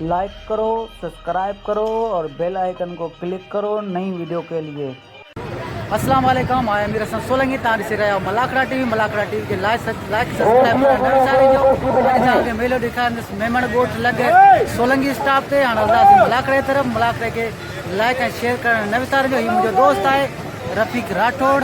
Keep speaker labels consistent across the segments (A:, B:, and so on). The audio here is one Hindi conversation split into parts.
A: लाइक करो, सब्सक्राइब करो और बेल आइकन को क्लिक करो नई वीडियो के लिए। अस्सलाम वालेकुम, आया मेरा सन सोलंगी तारी से रहा मलाखरा टीवी के लाइक सब्सक्राइब करो सारे जो के मेलो दिखाने मेमन गोठ लगे सोलंगी स्टाफ थे हां अल्लाह से मलाखरे तरफ मलाखरे के लाइक एंड शेयर करने नवे तार जो ही मुझे दोस्त आए रफीक राठौड़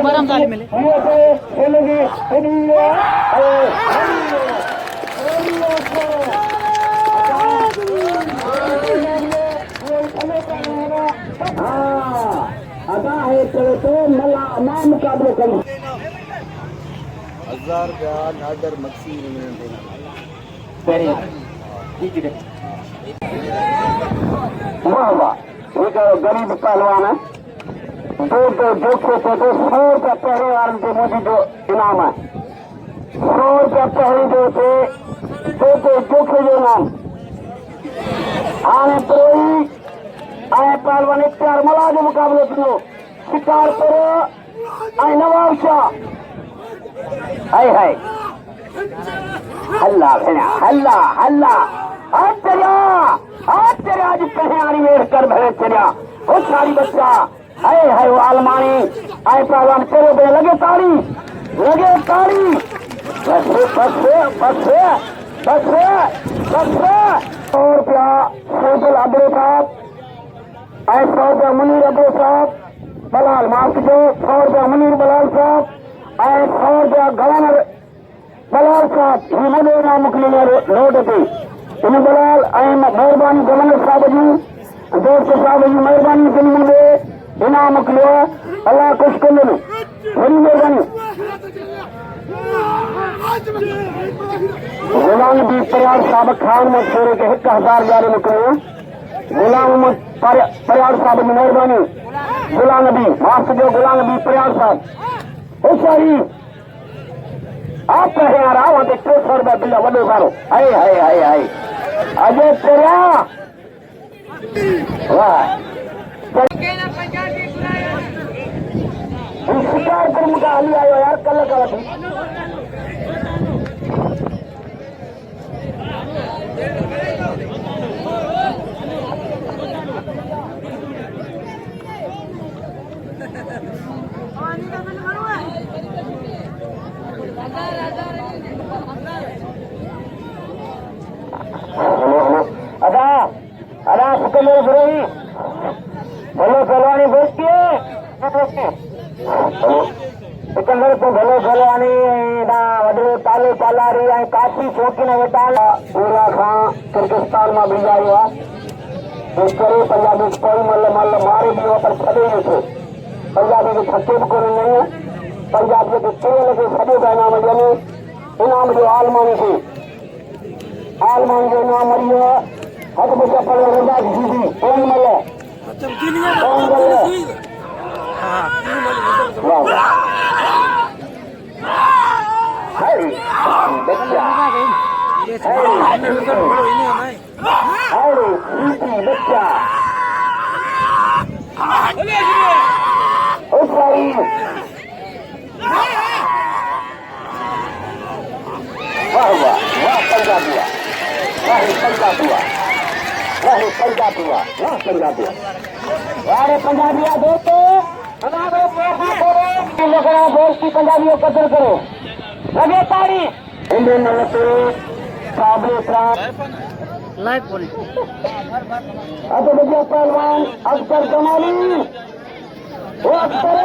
A: बरम ताली मिले नाडर मक्सी गरीब पहलवान है दो जोखे थे तो 100 रुपया पहले वाले थे मोदी जो इनाम है 100 रुपया पहले जो थे दो जोखे जो इनाम आने प्रोई आए पहलवान इख्तियार मलाह जो मुकाबले थियो शिकार पर आए नवाब शाह हाय हल्ला भेना हल्ला हल्ला आज कहीं आनी वेट कर भरे चलिया वो सारी बच्चा है वो aalmanri आए पहलवान तेरे पे लगे ताड़ी बस 100 रुपया सोशल अब्दुल साहब 100 रुपया मुनीर अब्दुल साहब बलाल माफ जो 100 रुपया मुनीर बलाल साहब 100 रुपया गवर्नर बलाल साहब ही मुझे ना मुकली नोट थी इन बलाल मेहरबानी गवर्नर साहब जी दोस्त साहब जी मेहरबानी के मुझे इनाम मोकिलियो अल्लाह खashkeli बड़ी मेहरबानी गुलाम भी परियार साहब खान में छोरे के 1000 जारी मोकिलियो गुलाम परियार साहब की मेहरबानी गुलाम नबी माफ जो गुलाम नबी परियार साहब ओ सारी आप कहे यार आओ तो 300 रुपया बिल्ला वडो सारो हाय अजय तेरा वाह शिकार पर मुझे हाली आयो यार कल अदा सुकंदर सुरई भलो फलवानी बोलती है सिकंदर को भलो फलवानी वॾो तालो तालारी ऐं काफ़ी शौक़ीन वेठा पूरा खां किर्गिस्तान मां बि आयो आहे इस करे पंजाबी कोई मल मारे बि हो पर छॾे नथो पंजाबी खे थके बि कोन ॾिनो पंजाबी खे कीअं लॻे सॼो इनाम ॾियनि इनाम जो aalmanri खे aalmanri जो इनाम मरी वियो हथ बचा पड़े रज़ाक sheedi कौन मल पंजाबिया दोस्तों बोशकी पंजाबियों कदर करो लगे ताड़ी इंडियन लाइव पहलवान अख्तर jamali वो अख्तर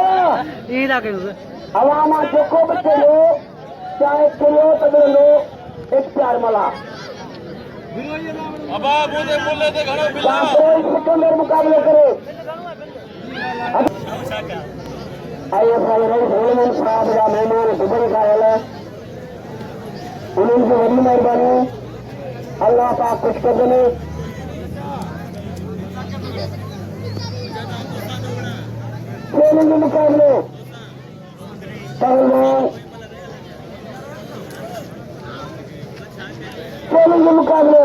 A: अलामा जो बच्चे लो चाहे चलो तब लो इख्तियार मला सिकंदर मुकाबले करे आइए भाई रईस साहब या मेहमान दुबई का है उन्हें बड़ी मेहरबानी अल्लाह पाक कुछ कर देने खेलेंगे मुकाबले पहलवान खेलेंगे मुकाबले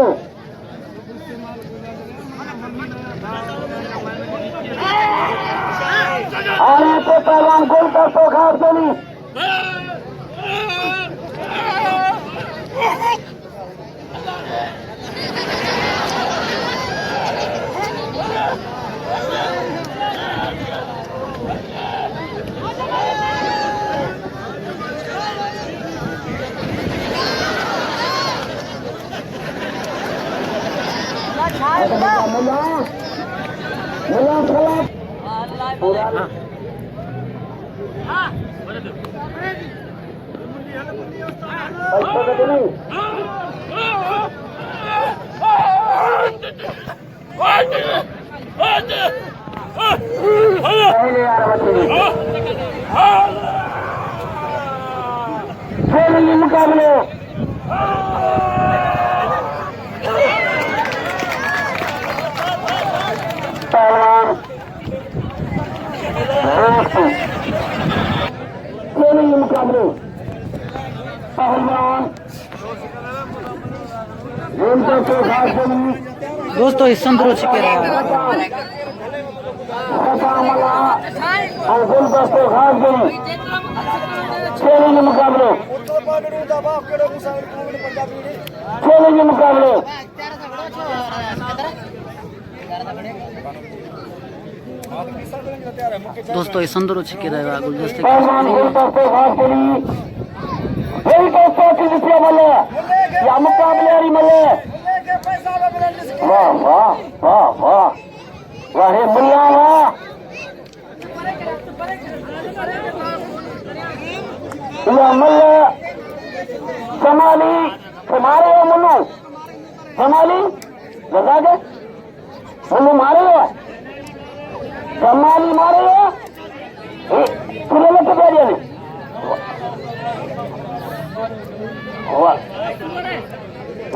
A: आने को पहलवान गुलदास्तो खashkeli खेलेंगे मुकाबले पहलवान खेलेंगे मुकाबले पहलवान गुलदास्तो खashkeli
B: दोस्तों इस संदर्भ से कह रहा है
A: sadam malah और गुलदास्तो खashkeli खेलेंगे मुकाबले खेलेंगे मुकाबले
B: दोस्तों इस संदर्भ से कह रहा है गुलदस्ते
A: पहलवान गुलदास्तो खashkeli यही तो 100 रुपया मल्ह या मुकाबले वाली मल्ह वाह वाह वाह वाह वाह मुल्ला वाह या मल्ह जमाली मारे हो मुन्नू जमाली razak मुन्नू मारे हो जमाली मारे हो पूरे लोग क्या दिया नहीं वाह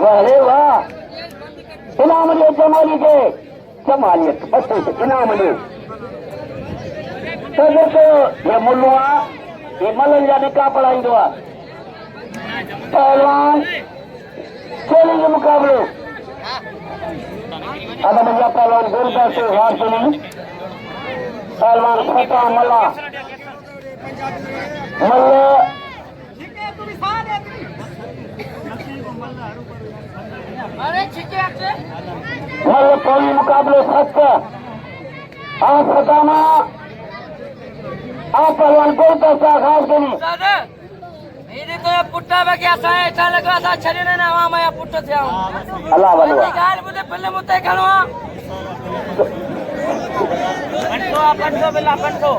A: वाह रे वाह इनाम दिए जमाली के जमालियत बच्चे से इनाम दिए तो देखो ये मुल्लुआ ये मलन जाने का पढ़ाई दुआ पहलवान खेलेंगे मुकाबले अगर भैया पहलवान गुलदास्तो खashkeli पहलवान sadam malah malh malh कोई मुकाबले सख्त आप सदामा आप पहलवान गुलदास्तो खashkeli
C: मेरे तो ये पुट्टा में क्या सा ऐसा लग रहा था शरीर ने वहाँ मैं पुट्टे से आऊँ
A: अल्लाह बलवा
C: गाल मुझे पहले मुझे खड़वा पंटो बिल्ला पंटो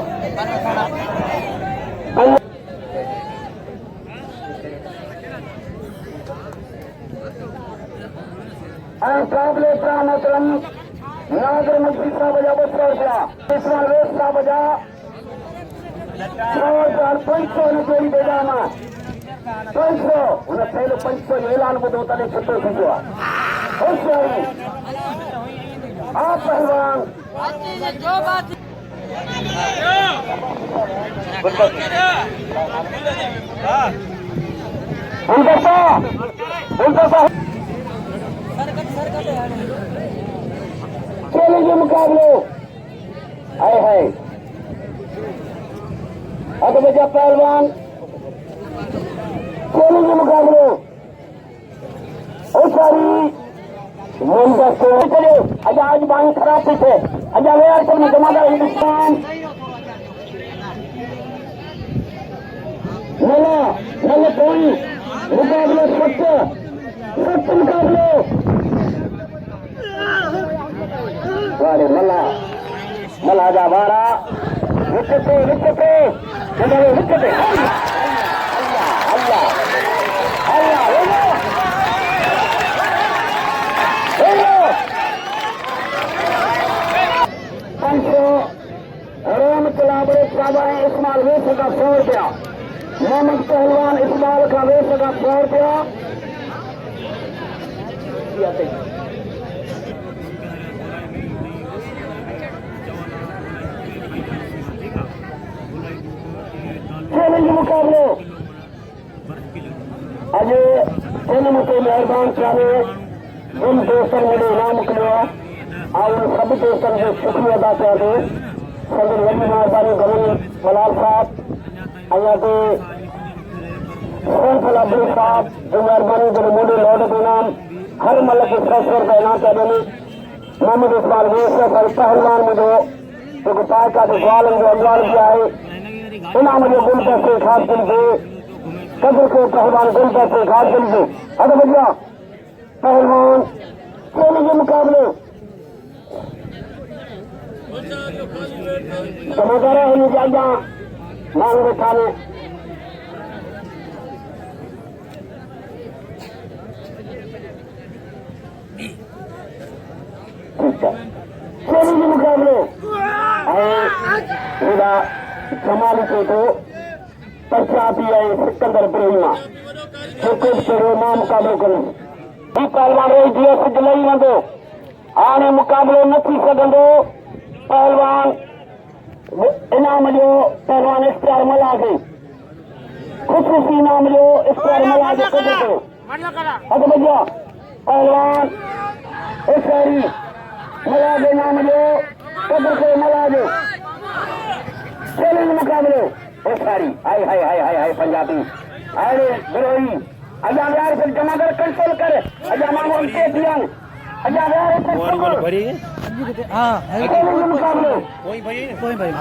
C: काबले प्राणतन नागर मंत्री साहब बजा 200 रुपया तीसरा रोज साहब बजा 500 ने चोरी बेजामा 500 उन्हें पहले 500 ऐलान को दो तले छुट्टो खींचवा होशियारी आप पहलवान जो बात
A: खेलेंगे मुकाबले आए है अब बजा पहलवान खेलेंगे मुकाबले सारी चले अजा आज बाई खराब थी थे अजा वे में जमादार हिंदुस्तान नला नल कोई मुकाबले सत्य मुकाबले वारे मला मला जा बारा विकटे विकटे विकटे अल्लाह अल्लाह
C: बाबा इस्माल वे सका 100 रुपया मोहम्मद पहलवान इस्माल का वे सका 100 रुपया चैलेंज मुकाबले अज इन मुझे मेहरबान चाहे जिन दोस्तों मेरे इनाम मोकिलियो और सभी दोस्तों जो शुक्रिया अदा कया थो संदन वॾी महिरबानी गवर्नर मलाल साहब अल्लाह के सैफ अब्दुल साहब जो मेहरबानी करे मुंडे लौट के इनाम हर मल के 100 रुपया इनाम कया ॾिनी मोहम्मद इस्माल वेसर पहलवान मुझो जेको पायका जो ग्वालन जो अमवाल भी आहे इनाम जो गुलदस्ते खास दिल कदर के पहलवान गुलदस्ते खास दिल से हद भैया पहलवान चैलेंज के मुकाबले समाचार है जाजा मांग बैठा ने चैलेंज के मुकाबले जमाली के तो पंजाबी है सिकंदर प्रेमा मां मुकाबलो करें पहलवान रही दियो सिज लही वेंदो हाणे मुकाबलो न थी सघंदो पहलवान इनाम जो पहलवान इख्तियार मला खे ख़ुशूसी इनाम जो इख्तियार मला जो कढे थो अॻु भैया पहलवान इख्तियारी मला जे इनाम जो कढे थो मला जो चैलेंज मुकाबलो इख्तियारी हाय हाय हाय हाय हाय पंजाबी हाय बिरोही अजा यार फिर जमा कर कंट्रोल कर अजा मामूल के दियन अजा यार फिर
B: भरी हां
C: मुकाबले
B: कोई भाई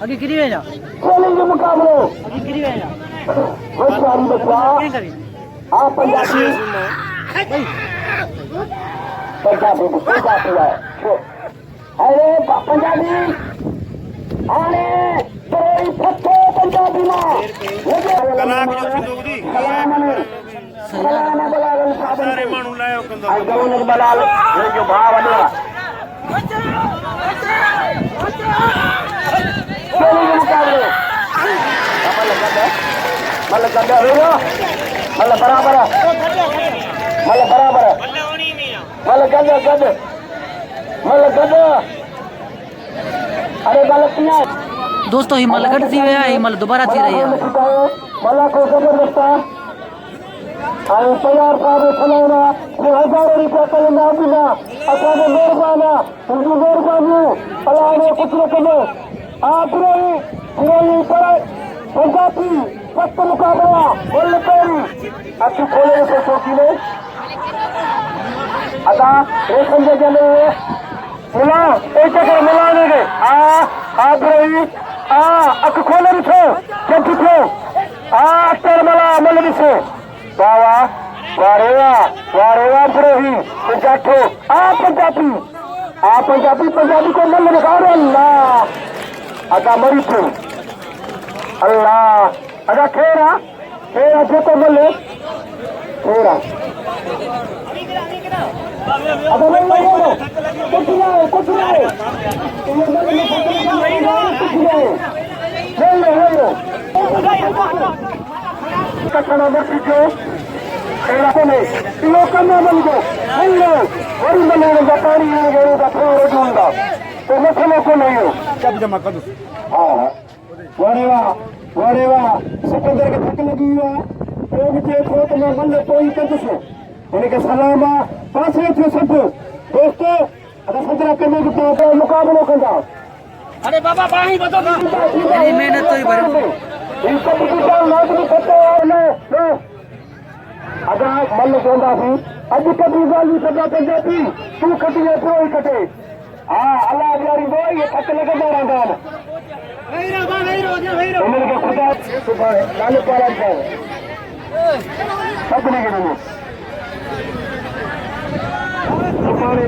B: आगे गिरी वेना
C: चैलेंज मुकाबले
B: आगे गिरी वेना
C: वो सारी बच्चा हां पंजाबी पंजाबी है अरे पंजाबी आने तोरी फटो पंजाबी मां
D: कलाक जो थींदो
C: सलाम बलाल
D: सारे माण्हू लायो कंदो
C: आई गवर्नर बलाल ये जो भाव वॾो चैलेंज मुकाबले मल गद वेरो मल बराबर मल गद अरे गलतियां
B: दोस्तों हिमल घट थी विया हिमल दोबारा थी रही है
C: malakhro जबरदस्त आई तैयार साहब खलाना ये हजारों रुपया कलंदा बिना असांजो मेहरबानी तुंहिंजी मेहरबानी अलाह ने कुछ न कयो आप रही पर पंजाबी सख्त मुकाबला बोल करी अखि खोले से चौकी में अदा रेशम जे जले मिला एक जगह मिलाने गए आप रही अख खोले ॾिठो जंप थियो अख्तर मला मल ॾिसो वाह वाह पुरोही जाठो पंजाबी को मल दिखाओ अल्लाह अदा मरी थियो अल्लाह अदा खेरा जेको मल खेरा अदा नहीं कुछ नहीं कटना बची जो इलाके में इहो कम बन गयो हेलो वरी मने जा पानी आ गयो दा थोरो ढूंढा तो मसलो को नहीं हो
D: कब जमा कर दो
C: हां वारे वाह सिकंदर के थक लगी हुआ तो मुझे खोत में मन कोई कर दसो उनके सलाम पासे थे सब दोस्तों अगर सदरा करने के तो मुकाबलो कंदा
D: अरे बाबा बाही बतो
B: मेरी मेहनत तो ही भरी
C: इनको बिल्कुल मौत भी करते हैं लो अगर मल चवंदा सी अॼु कॾहिं ॻाल्हियूं सॼा पंजाबी तूं कटी है पियो ई कटे अल्लाह ॾियारी दो ये थक लॻंदा रहंदा आहिनि उन्हनि खे ख़ुदा सुभाणे नाले पारां कयो सभिनी खे ॾिनो सुभाणे